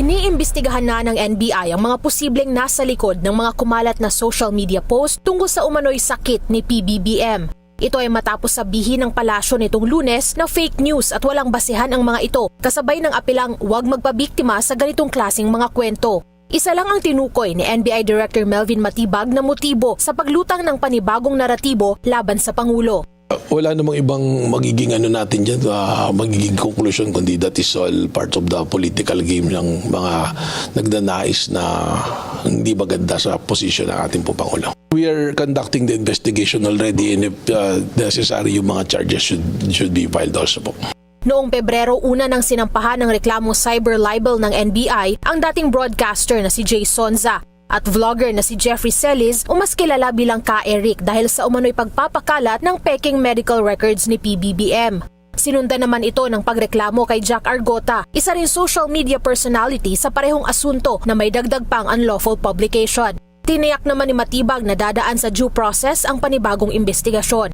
Iniimbestigahan na ng NBI ang mga posibleng nasa likod ng mga kumalat na social media post tungkol sa umano'y sakit ni PBBM. Ito ay matapos sabihin ng palasyo nitong Lunes na fake news at walang basehan ang mga ito, kasabay ng apilang huwag magpabiktima sa ganitong klaseng mga kwento. Isa lang ang tinukoy ni NBI Director Melvin Matibag na motibo sa paglutang ng panibagong naratibo laban sa Pangulo. Wala namang ibang magiging natin dyan, magiging conclusion kundi that is all part of the political game ng mga nagnanais na hindi maganda sa posisyon ng ating Pangulo. We are conducting the investigation already and if necessary yung mga charges should be filed also po. Noong Pebrero, una nang sinampahan ng reklamong cyber libel ng NBI ang dating broadcaster na si Jay Sonza at vlogger na si Jeffrey Celis o mas kilala bilang Ka-Eric dahil sa umano'y pagpapakalat ng peking medical records ni PBBM. Sinundan naman ito ng pagreklamo kay Jack Argota, isa rin social media personality sa parehong asunto na may dagdag pang unlawful publication. Tiniyak naman ni Matibag na dadaan sa due process ang panibagong investigasyon.